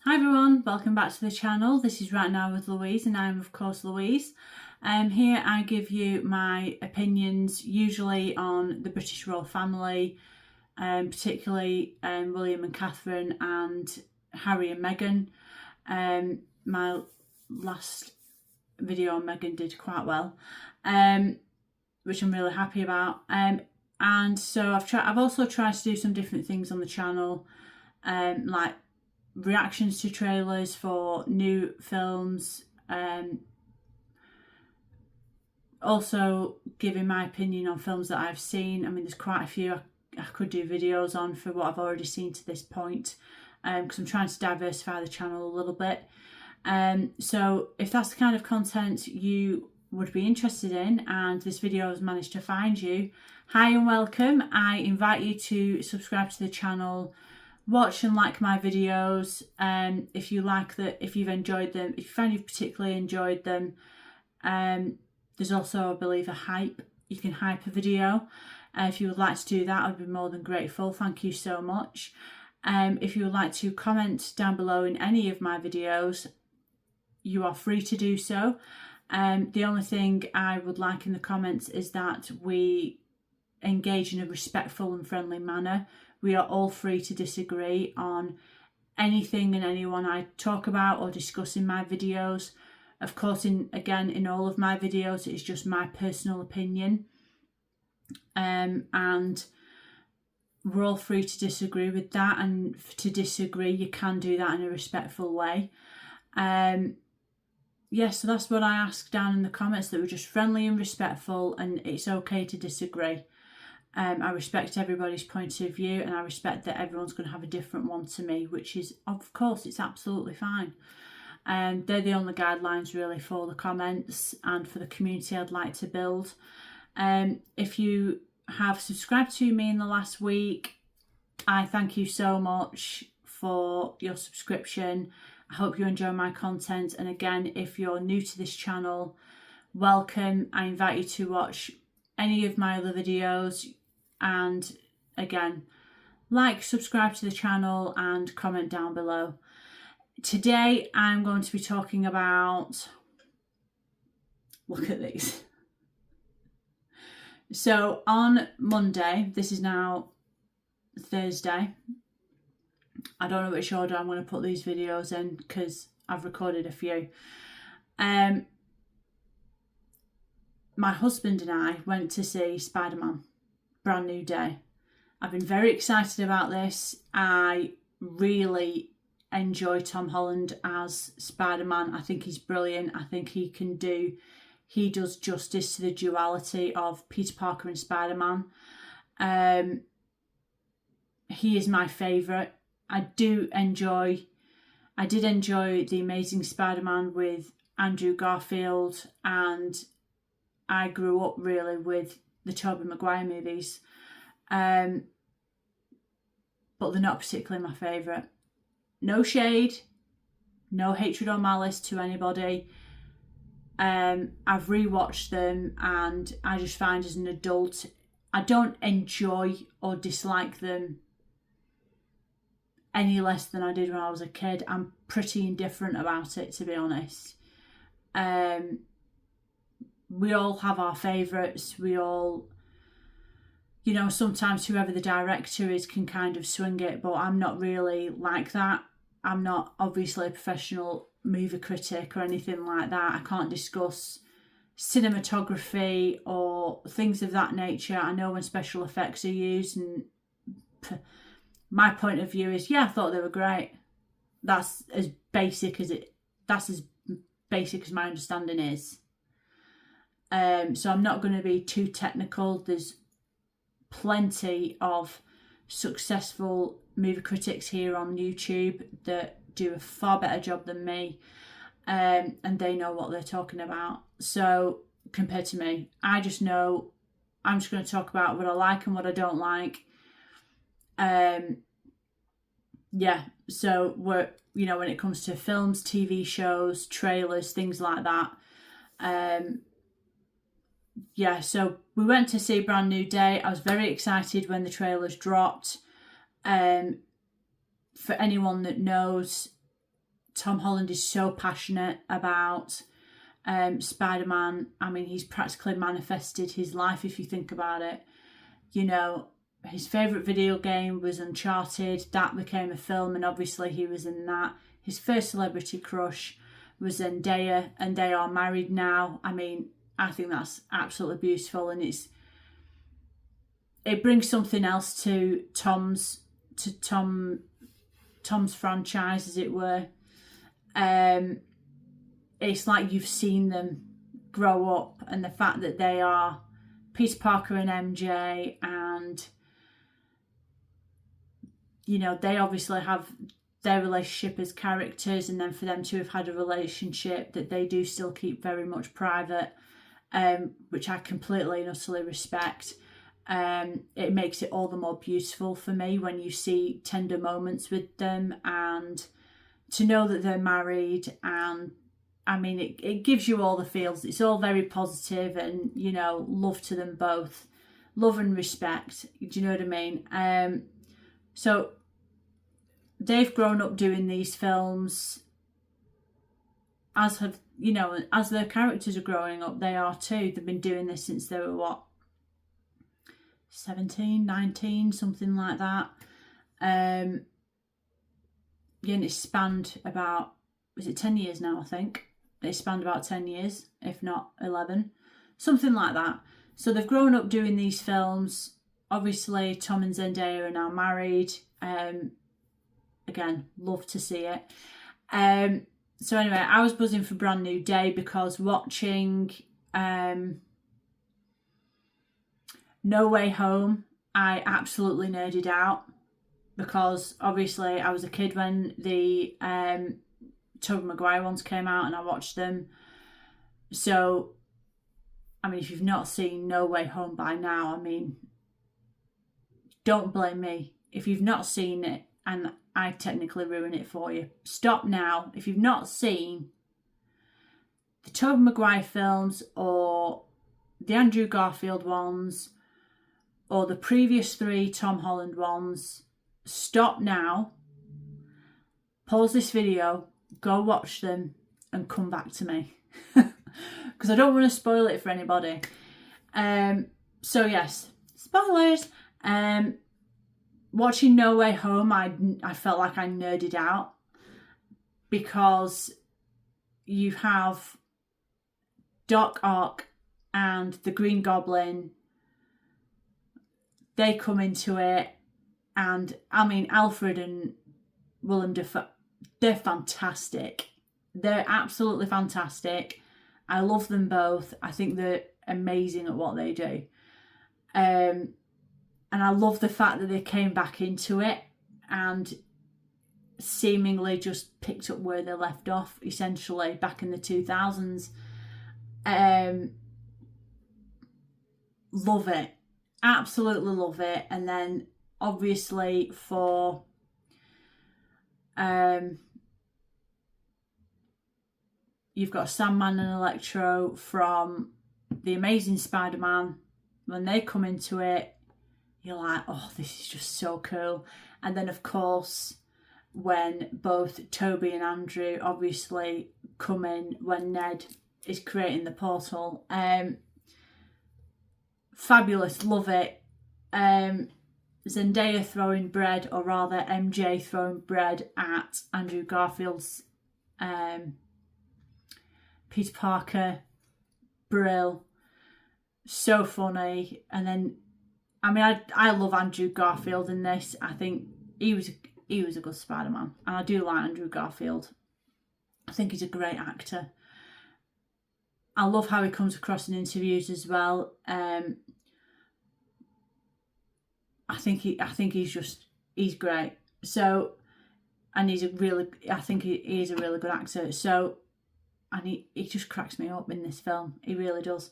Hi everyone, welcome back to the channel. This is Right Now with Louise and I'm of course Louise. Here I give you my opinions usually on the British royal family, particularly William and Catherine and Harry and Meghan. My last video on Meghan did quite well, which I'm really happy about. And so I've also tried to do some different things on the channel, like reactions to trailers for new films, also giving my opinion on films that I've seen. I mean, there's quite a few I could do videos on for what I've already seen to this point, because I'm trying to diversify the channel a little bit. So if that's the kind of content you would be interested in and this video has managed to find you, hi and welcome. I invite you to subscribe to the channel, watch and like my videos, if you've enjoyed them, if you find you've particularly enjoyed them. There's also, I believe, a hype. You can hype a video. If you would like to do that, I'd be more than grateful. Thank you so much. If you would like to comment down below in any of my videos, you are free to do so. The only thing I would like in the comments is that we engage in a respectful and friendly manner. We are all free to disagree on anything and anyone I talk about or discuss in my videos. Of course, in all of my videos, it's just my personal opinion. And we're all free to disagree with that. And to disagree, you can do that in a respectful way. Yeah, so that's what I ask down in the comments, that we're just friendly and respectful, and it's okay to disagree. I respect everybody's point of view, and I respect that everyone's going to have a different one to me, which is, of course, it's absolutely fine. They're the only guidelines really for the comments and for the community I'd like to build. If you have subscribed to me in the last week, I thank you so much for your subscription. I hope you enjoy my content, and again, if you're new to this channel, welcome. I invite you to watch any of my other videos, and again, like, subscribe to the channel and comment down below. Today I'm going to be talking about, look at these. So on Monday, this is now Thursday, I don't know which order I'm going to put these videos in because I've recorded a few. My husband and I went to see Spider-Man, Brand New Day. I've been very excited about this. I really enjoy Tom Holland as Spider-Man. I think he's brilliant. I think he does justice to the duality of Peter Parker and Spider-Man. He is my favourite. I did enjoy The Amazing Spider-Man with Andrew Garfield, and I grew up really with the Tobey Maguire movies, but they're not particularly my favourite. No shade, no hatred or malice to anybody. I've rewatched them and I just find as an adult, I don't enjoy or dislike them any less than I did when I was a kid. I'm pretty indifferent about it, to be honest. We all have our favourites. We all, sometimes whoever the director is can kind of swing it, but I'm not really like that. I'm not obviously a professional movie critic or anything like that. I can't discuss cinematography or things of that nature. I know when special effects are used, and my point of view is, yeah, I thought they were great. That's as basic as my understanding is. So I'm not going to be too technical. There's plenty of successful movie critics here on YouTube that do a far better job than me, and they know what they're talking about. So compared to me, I just know I'm just going to talk about what I like and what I don't like. Yeah, so when it comes to films, TV shows, trailers, things like that. Yeah, so we went to see Brand New Day. I was very excited when the trailers dropped. For anyone that knows, Tom Holland is so passionate about Spider-Man. I mean, he's practically manifested his life if you think about it. You know, his favourite video game was Uncharted. That became a film, and obviously he was in that. His first celebrity crush was Zendaya, and they are married now. I mean, I think that's absolutely beautiful, and it brings something else to Tom's franchise, as it were. It's like you've seen them grow up, and the fact that they are Peter Parker and MJ, and you know, they obviously have their relationship as characters, and then for them to have had a relationship that they do still keep very much private, which I completely and utterly respect. It makes it all the more beautiful for me when you see tender moments with them, and to know that they're married. And I mean, it gives you all the feels. It's all very positive, and you know, love to them both, love and respect. Do you know what I mean? So they've grown up doing these films, as have, you know, as their characters are growing up, they are too. They've been doing this since they were, what, 17, 19, something like that. Yeah, and it's spanned about, is it 10 years now, I think? It's spanned about 10 years, if not 11, something like that. So they've grown up doing these films. Obviously, Tom and Zendaya are now married. Again, love to see it. So anyway, I was buzzing for Brand New Day because watching No Way Home, I absolutely nerded out, because obviously I was a kid when the Tobey Maguire ones came out, and I watched them. So, I mean, if you've not seen No Way Home by now, I mean, don't blame me. If you've not seen it, and I technically ruin it for you, stop now. If you've not seen the Tobey Maguire films, or the Andrew Garfield ones, or the previous 3 Tom Holland ones, stop now, pause this video, go watch them, and come back to me. Because I don't want to spoil it for anybody. So yes, spoilers. Watching No Way Home, I felt like I nerded out, because you have Doc Ock and the Green Goblin. They come into it, and I mean, Alfred and Willem Dafoe, they're fantastic. They're absolutely fantastic. I love them both. I think they're amazing at what they do. And I love the fact that they came back into it and seemingly just picked up where they left off, essentially, back in the 2000s. Love it. Absolutely love it. And then, obviously, for you've got Sandman and Electro from The Amazing Spider-Man. When they come into it, you're like, oh, this is just so cool. And then, of course, when both Toby and Andrew obviously come in when Ned is creating the portal. Fabulous, love it. Zendaya throwing bread, or rather MJ throwing bread at Andrew Garfield's Peter Parker. Brill. So funny. And then, I mean, I love Andrew Garfield in this. I think he was a good Spider-Man, and I do like Andrew Garfield. I think he's a great actor. I love how he comes across in interviews as well. I think he's great. So, and I think he is a really good actor. So, and he just cracks me up in this film. He really does.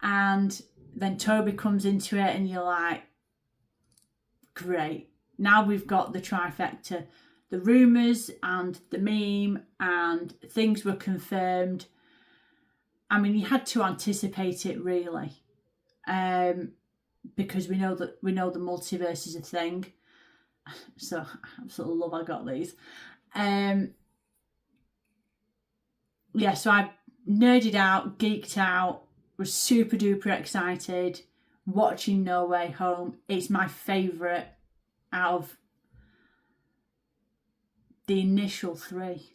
And then Toby comes into it, and you're like, great. Now we've got the trifecta. The rumours and the meme and things were confirmed. I mean, you had to anticipate it, really. Because we know the multiverse is a thing. So I absolutely love I got these. yeah, so I nerded out, geeked out, was super duper excited watching No Way Home. It's my favourite out of the initial three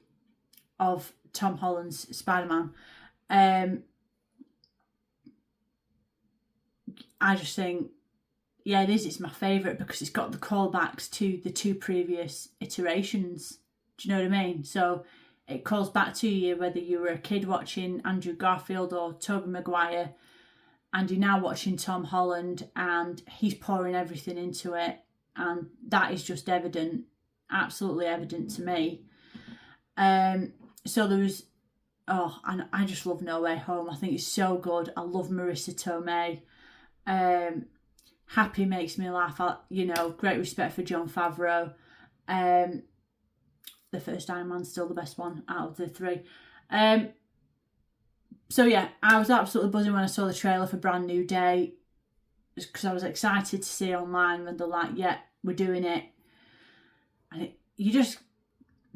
of Tom Holland's Spider-Man. I just think, yeah, it is. It's my favourite because it's got the callbacks to the two previous iterations. Do you know what I mean? So it calls back to you whether you were a kid watching Andrew Garfield or Tobey Maguire, and you're now watching Tom Holland, and he's pouring everything into it, and that is just evident, absolutely evident to me. So there was, and I just love No Way Home. I think it's so good. I love Marissa Tomei. Happy makes me laugh. Great respect for Jon Favreau. The first Iron Man's still the best one out of the three. So yeah, I was absolutely buzzing when I saw the trailer for Brand New Day, because I was excited to see online when they're like, yeah, we're doing it. And you just,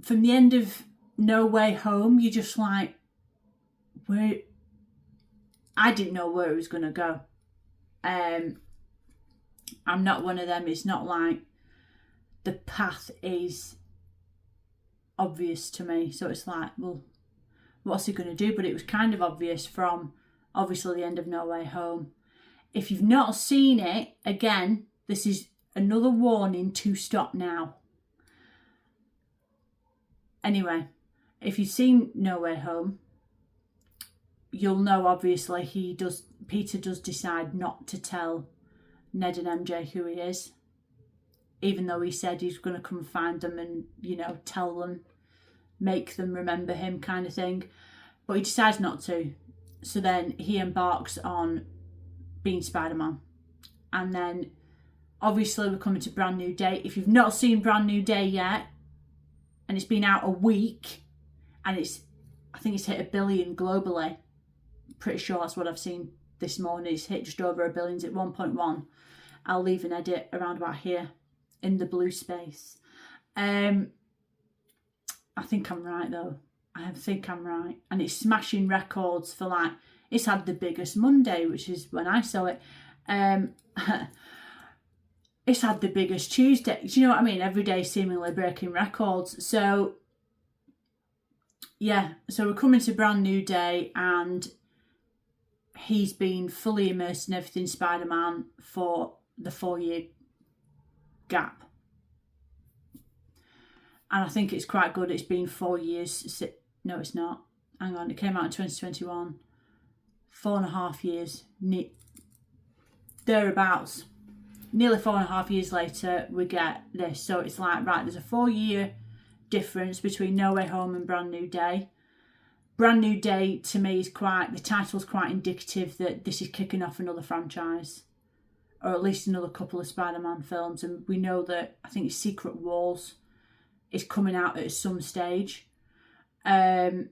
from the end of No Way Home, you're just like, where? I didn't know where it was going to go. I'm not one of them. It's not like the path is obvious to me. So it's like, well, what's he going to do? But it was kind of obvious from obviously the end of No Way Home. If you've not seen it, again, this is another warning to stop now. Anyway, if you've seen No Way Home, you'll know obviously Peter does decide not to tell Ned and MJ who he is, even though he said he's going to come find them and, tell them, make them remember him kind of thing. But he decides not to. So then he embarks on being Spider-Man. And then obviously we're coming to Brand New Day. If you've not seen Brand New Day yet, and it's been out a week, and I think it's hit 1 billion globally. Pretty sure that's what I've seen this morning. It's hit just over 1 billion. It's at 1.1. I'll leave an edit around about here in the blue space. I think I'm right though. I think I'm right. And it's smashing records for it's had the biggest Monday, which is when I saw it. It's had the biggest Tuesday. Do you know what I mean? Every day seemingly breaking records. So yeah, so we're coming to Brand New Day, and he's been fully immersed in everything Spider-Man for the 4-year gap. And I think it's quite good. It's been 4 years. No, it's not. Hang on. It came out in 2021. 4.5 years. Thereabouts. Nearly 4.5 years later, we get this. So it's like, right, there's a 4-year difference between No Way Home and Brand New Day. Brand New Day, to me, the title's quite indicative that this is kicking off another franchise, or at least another couple of Spider-Man films. And we know that, I think it's Secret Wars is coming out at some stage. So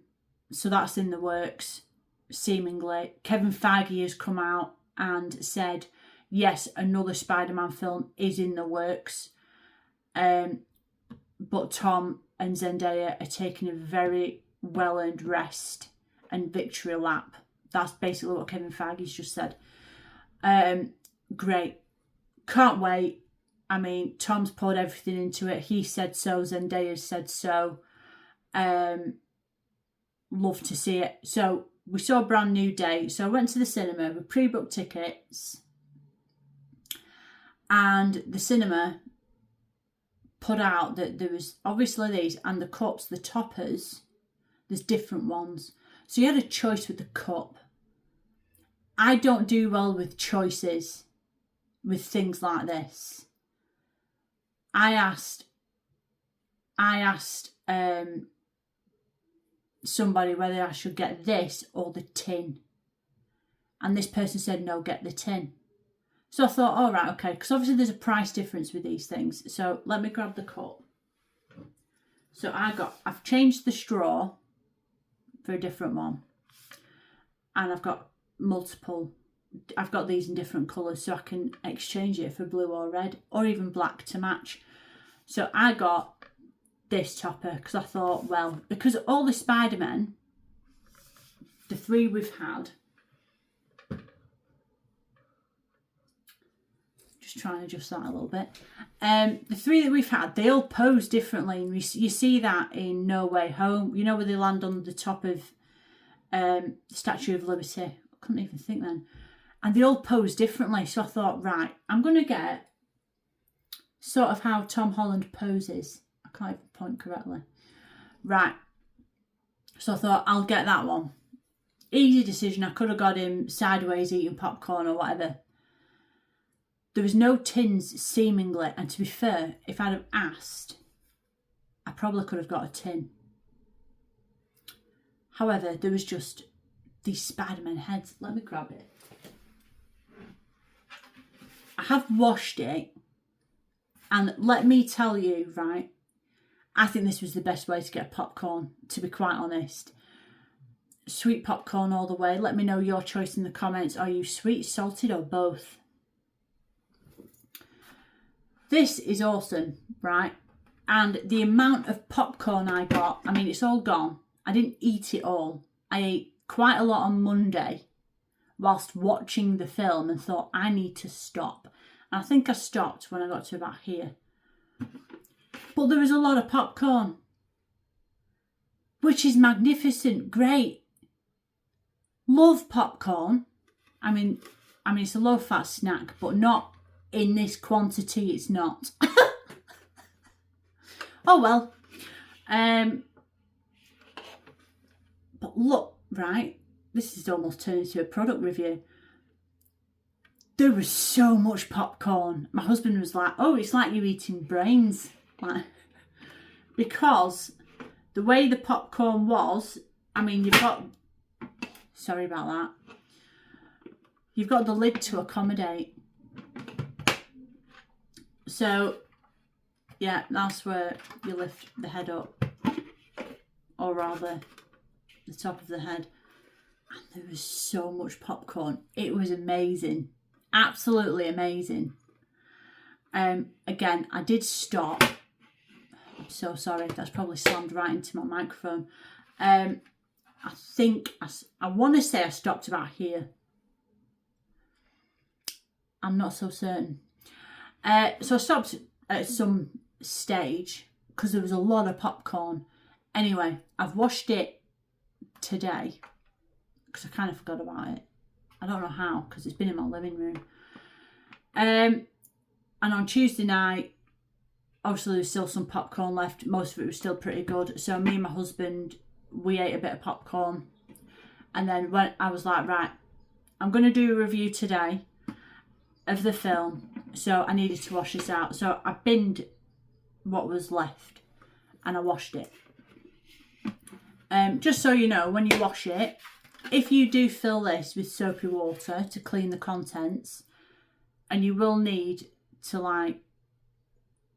that's in the works, seemingly. Kevin Feige has come out and said, yes, another Spider-Man film is in the works. But Tom and Zendaya are taking a very well-earned rest and victory lap. That's basically what Kevin Feige's just said. Great. Can't wait. I mean, Tom's poured everything into it. He said so. Zendaya said so. Love to see it. So we saw Brand New Day. So I went to the cinema. We pre-booked tickets. And the cinema put out that there was obviously these, and the cups, the toppers, there's different ones. So you had a choice with the cup. I don't do well with choices with things like this. I asked somebody whether I should get this or the tin. And this person said, no, get the tin. So I thought, all right, okay, because obviously there's a price difference with these things. So let me grab the cup. So I've changed the straw for a different one. And I've got these in different colours, so I can exchange it for blue or red, or even black to match. So I got this topper because I thought, well, because all the Spider-Men the three we've had, just trying to adjust that a little bit. The three that we've had, they all pose differently. And you see that in No Way Home. You know, where they land on the top of Statue of Liberty. I couldn't even think then. And they all pose differently. So I thought, right, I'm going to get sort of how Tom Holland poses. I can't even point correctly. Right. So I thought, I'll get that one. Easy decision. I could have got him sideways eating popcorn or whatever. There was no tins, seemingly. And to be fair, if I'd have asked, I probably could have got a tin. However, there was just these Spider-Man heads. Let me grab it. I have washed it. And let me tell you, right, I think this was the best way to get popcorn, to be quite honest. Sweet popcorn all the way. Let me know your choice in the comments. Are you sweet, salted, or both? This is awesome, right? And the amount of popcorn I got, I mean, it's all gone. I didn't eat it all. I ate quite a lot on Monday whilst watching the film and thought, I need to stop. And I think I stopped when I got to about here. But there was a lot of popcorn, which is magnificent, great. Love popcorn. I mean, it's a low-fat snack, but not in this quantity. It's not. Oh well. But look, right. This is almost turned into a product review. There was so much popcorn. My husband was like, "Oh, it's like you're eating brains," like, because the way the popcorn was. I mean, you've got. Sorry about that. You've got the lid to accommodate. So, yeah, that's where you lift the head up, or rather, the top of the head. And there was so much popcorn. It was amazing, absolutely amazing. Again, I did stop. I'm so sorry. That's probably slammed right into my microphone. I think I want to say I stopped about here. I'm not so certain. So I stopped at some stage because there was a lot of popcorn. Anyway, I've washed it today because I kind of forgot about it. I don't know how, because it's been in my living room. And on Tuesday night, obviously there's still some popcorn left. Most of it was still pretty good. So me and my husband, we ate a bit of popcorn. And then when I was like, right, I'm going to do a review today of the film. So I needed to wash this out. So I binned what was left and I washed it. Just so you know, when you wash it, if you do fill this with soapy water to clean the contents, and you will need to, like,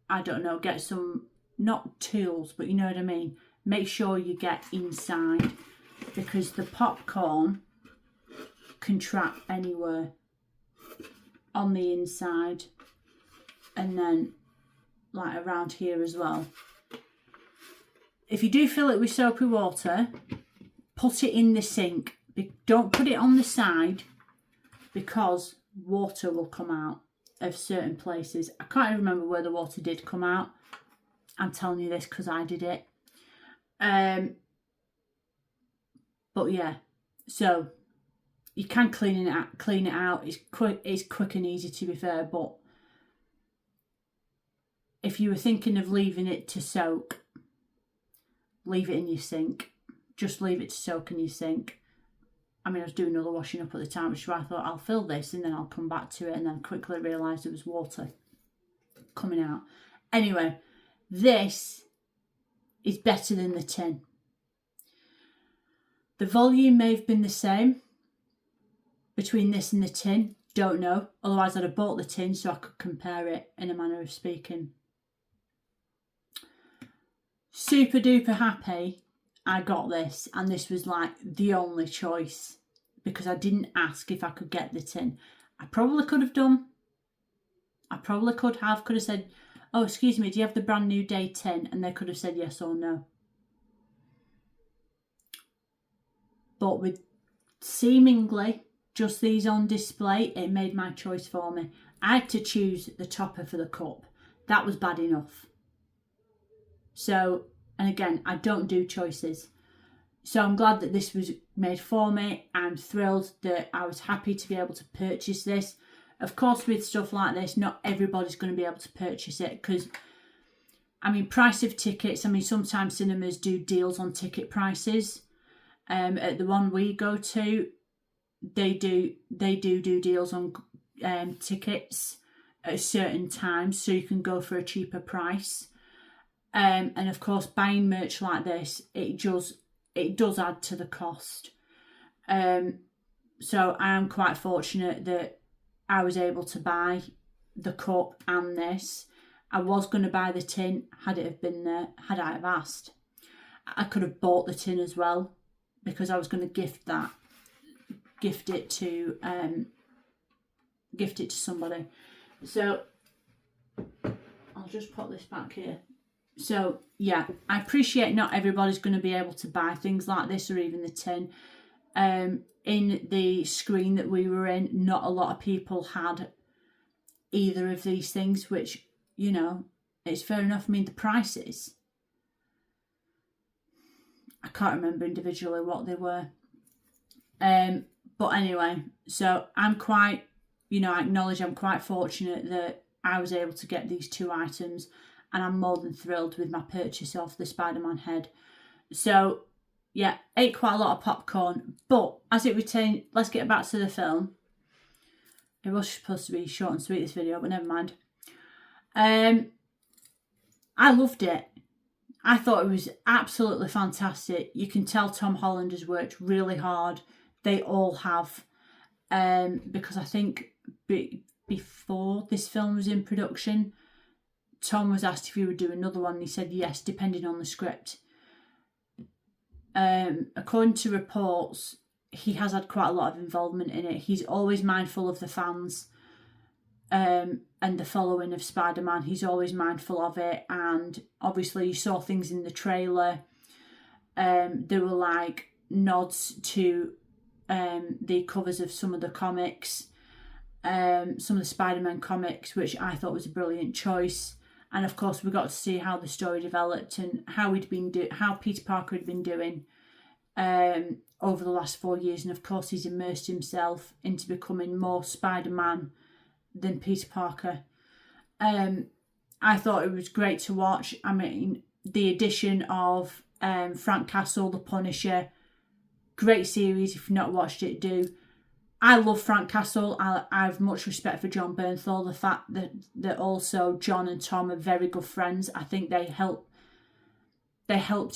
I don't know, get some, not tools, but you know what I mean, make sure you get inside, because the popcorn can trap anywhere on the inside, and then like around here as well. If you do fill it with soapy water, put it in the sink. Don't put it on the side, because water will come out of certain places. I can't even remember where the water did come out. I'm telling you this because I did it. But yeah, so you can clean it out. It's quick and easy, to be fair. But if you were thinking of leaving it to soak, leave it in your sink. Just leave it to soak in your sink. I mean, I was doing all the washing up at the time, which is why I thought I'll fill this and then I'll come back to it, and then quickly realised there was water coming out. Anyway, this is better than the tin. The volume may have been the same between this and the tin. Don't know. Otherwise, I'd have bought the tin so I could compare it, in a manner of speaking. Super duper happy I got this, and this was like the only choice, because I didn't ask if I could get the tin. I probably could have done. I probably could have said, "Oh, excuse me, do you have the brand new day tin?" And they could have said yes or no. But with seemingly just these on display, it made my choice for me. I had to choose the topper for the cup. That was bad enough. So, and again, I don't do choices. So I'm glad that this was made for me. I'm thrilled that I was happy to be able to purchase this. Of course, with stuff like this, not everybody's going to be able to purchase it because, I mean, price of tickets, I mean, sometimes cinemas do deals on ticket prices. At the one we go to, they do deals on tickets at certain times, so you can go for a cheaper price. And of course, buying merch like this, it does add to the cost. So I am quite fortunate that I was able to buy the cup and this. I was going to buy the tin had it have been there, had I have asked. I could have bought the tin as well because I was going to gift it to somebody. So I'll just put this back here. So yeah, I appreciate not everybody's going to be able to buy things like this or even the tin. In the screen that we were in, not a lot of people had either of these things, which, you know, it's fair enough. I mean, the prices, I can't remember individually what they were. But anyway, so I'm quite, you know, I acknowledge I'm quite fortunate that I was able to get these two items, and I'm more than thrilled with my purchase of the Spider-Man head. So yeah, ate quite a lot of popcorn, but as it retained, let's get back to the film. It was supposed to be short and sweet, this video, but never mind. I loved it. I thought it was absolutely fantastic. You can tell Tom Holland has worked really hard. They all have. Because I think before this film was in production, Tom was asked if he would do another one, and he said yes, depending on the script. According to reports, he has had quite a lot of involvement in it. He's always mindful of the fans and the following of Spider-Man. He's always mindful of it, and obviously you saw things in the trailer. There were like nods to the covers of some of the comics, some of the Spider-Man comics, which I thought was a brilliant choice. And of course, we got to see how the story developed and how Peter Parker had been doing over the last 4 years. And of course, he's immersed himself into becoming more Spider-Man than Peter Parker. I thought it was great to watch. I mean, the addition of Frank Castle, the Punisher, great series. If you've not watched it, do. I love Frank Castle. I have much respect for John Bernthal. The fact that also John and Tom are very good friends. I think they helped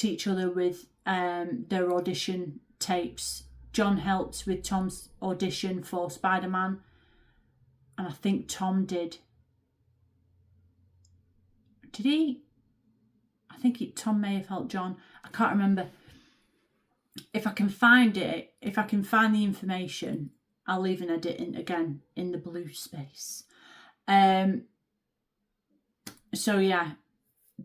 each other with their audition tapes. John helped with Tom's audition for Spider-Man, and I think Tom did. Did he? I think Tom may have helped John. I can't remember. If I can find it, if I can find the information, I'll leave an edit in again in the blue space. So yeah,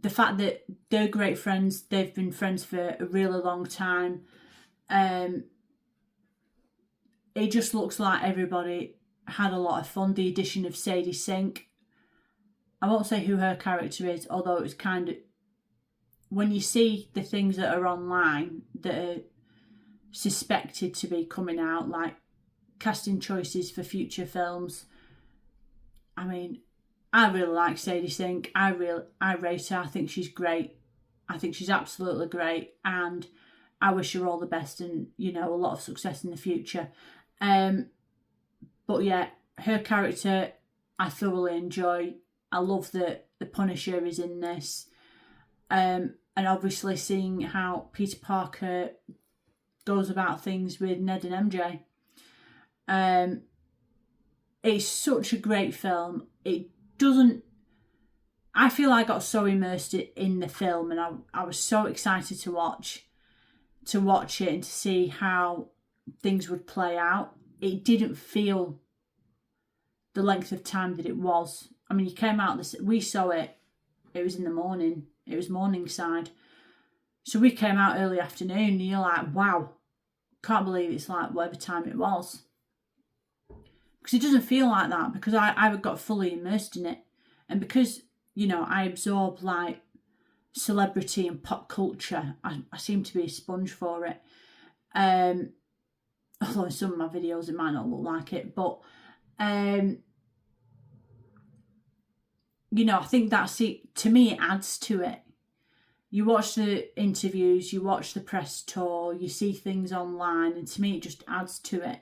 the fact that they're great friends, they've been friends for a really long time. It just looks like everybody had a lot of fun. The addition of Sadie Sink, I won't say who her character is, although it was kind of, when you see the things that are online that are suspected to be coming out, like casting choices for future films. I mean, I really like Sadie Sink. I rate her. I think she's great. I think she's absolutely great, and I wish her all the best and, you know, a lot of success in the future. But yeah, her character I thoroughly enjoy. I love that the Punisher is in this, and obviously seeing how Peter Parker goes about things with Ned and MJ. It's such a great film. It doesn't, I feel I got so immersed in the film, and I was so excited to watch it and to see how things would play out. It didn't feel the length of time that it was. I mean, you came out we saw it was in the morning. It was Morningside. So we came out early afternoon and you're like, wow, can't believe it's like whatever time it was. Because it doesn't feel like that, because I got fully immersed in it. And because, you know, I absorb like celebrity and pop culture, I seem to be a sponge for it. Although in some of my videos it might not look like it, but you know, I think that's it. To me, it adds to it. You watch the interviews, you watch the press tour, you see things online, and to me it just adds to it.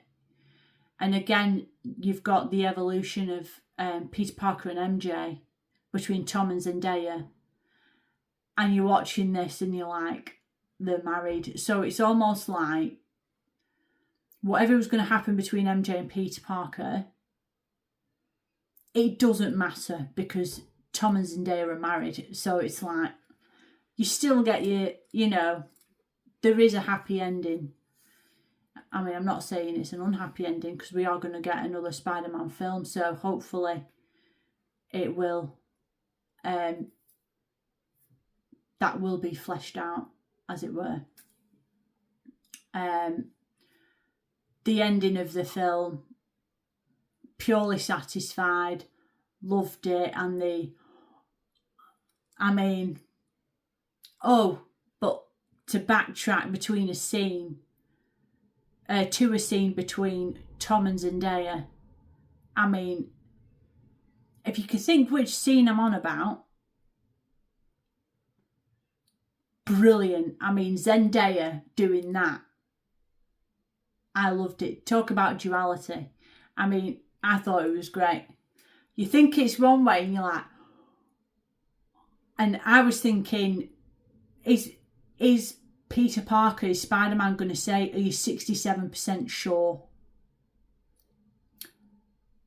And again, you've got the evolution of Peter Parker and MJ between Tom and Zendaya, and you're watching this and you're like, they're married. So it's almost like whatever was going to happen between MJ and Peter Parker, it doesn't matter because Tom and Zendaya are married. So it's like, you still get you know, there is a happy ending. I mean, I'm not saying it's an unhappy ending, because we are going to get another Spider-Man film. So hopefully it will, that will be fleshed out, as it were. The ending of the film, purely satisfied, loved it. And but to backtrack between a scene, to a scene between Tom and Zendaya, I mean, if you can think which scene I'm on about, brilliant. I mean, Zendaya doing that, I loved it. Talk about duality. I mean, I thought it was great. You think it's one way and you're like, and I was thinking, is Peter Parker, is Spider-Man going to say, are you 67% sure?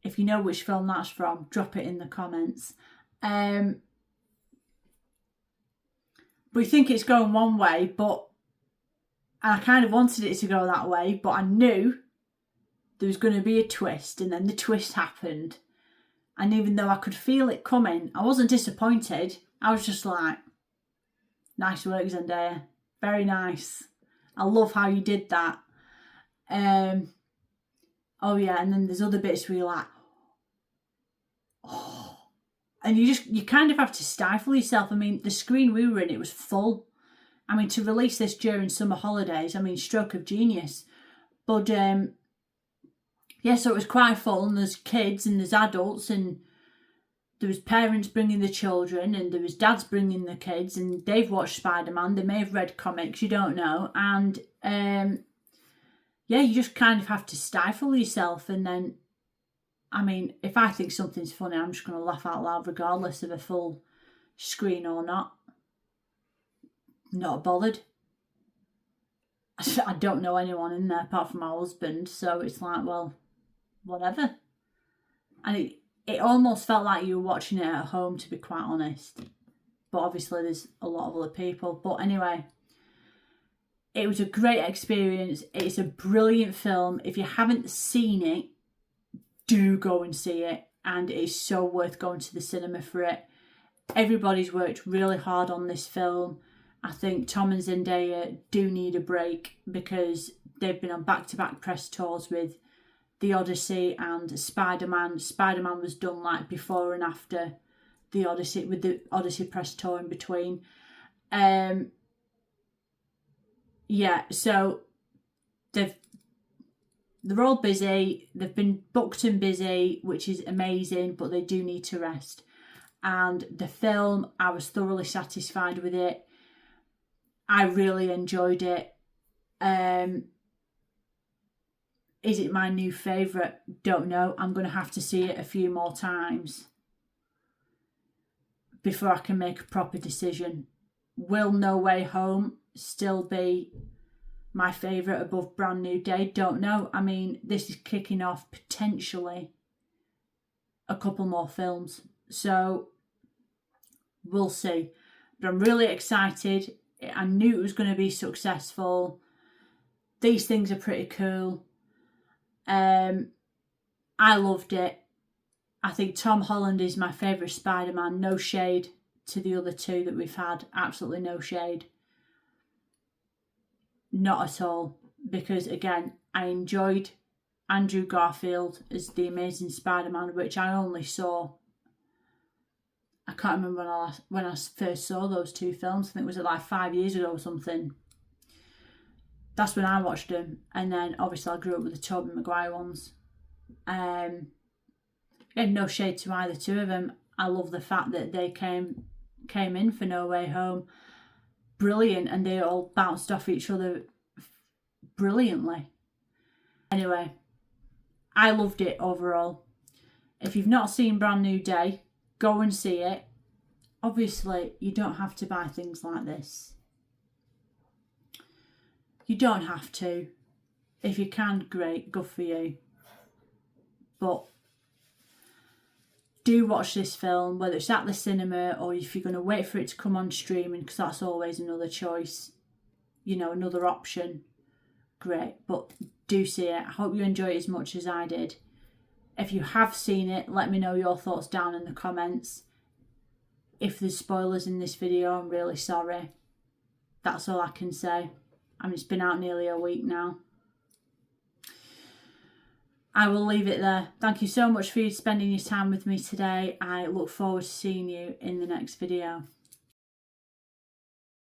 If you know which film that's from, drop it in the comments. But you think it's going one way, but I kind of wanted it to go that way, but I knew there was going to be a twist, and then the twist happened. And even though I could feel it coming, I wasn't disappointed. I was just like, nice work, Zendaya. Very nice. I love how you did that. Oh yeah, and then there's other bits where you're like, oh. And you kind of have to stifle yourself. I mean, the screen we were in, it was full. I mean, to release this during summer holidays, I mean, stroke of genius. But yeah, so it was quite full, and there's kids and there's adults, and there was parents bringing the children, and there was dads bringing the kids, and they've watched Spider-Man. They may have read comics, you don't know. And yeah, you just kind of have to stifle yourself. And then, I mean, if I think something's funny, I'm just going to laugh out loud regardless of a full screen or not. Not bothered. I don't know anyone in there apart from my husband, so it's like, well, whatever. And it almost felt like you were watching it at home, to be quite honest. But obviously there's a lot of other people. But anyway, it was a great experience. It's a brilliant film. If you haven't seen it, do go and see it. And it's so worth going to the cinema for it. Everybody's worked really hard on this film. I think Tom and Zendaya do need a break, because they've been on back-to-back press tours with The Odyssey and Spider-Man. Spider-Man was done like before and after The Odyssey, with the Odyssey press tour in between. Yeah, so they're all busy. They've been booked and busy, which is amazing, but they do need to rest. And the film, I was thoroughly satisfied with it. I really enjoyed it. Is it my new favourite? Don't know. I'm going to have to see it a few more times before I can make a proper decision. Will No Way Home still be my favourite above Brand New Day? Don't know. I mean, this is kicking off potentially a couple more films. So we'll see. But I'm really excited. I knew it was going to be successful. These things are pretty cool. I loved it. I think Tom Holland is my favourite Spider-Man. No shade to the other two that we've had. Absolutely no shade. Not at all. because again, I enjoyed Andrew Garfield as the Amazing Spider-Man, which I only saw, I can't remember when I first saw those two films. I think it was like 5 years ago or something. That's when I watched them. And then obviously I grew up with the Tobey Maguire ones. And no shade to either two of them. I love the fact that they came in for No Way Home brilliant, and they all bounced off each other brilliantly. Anyway, I loved it overall. If you've not seen Brand New Day, go and see it. Obviously, you don't have to buy things like this. You don't have to. If you can, great, good for you. But do watch this film, whether it's at the cinema or if you're going to wait for it to come on streaming, because that's always another choice, another option. Great, but do see it. I hope you enjoy it as much as I did. If you have seen it, let me know your thoughts down in the comments. If there's spoilers in this video, I'm really sorry. That's all I can say. I mean, it's been out nearly a week now. I will leave it there. Thank you so much for spending your time with me today. I look forward to seeing you in the next video.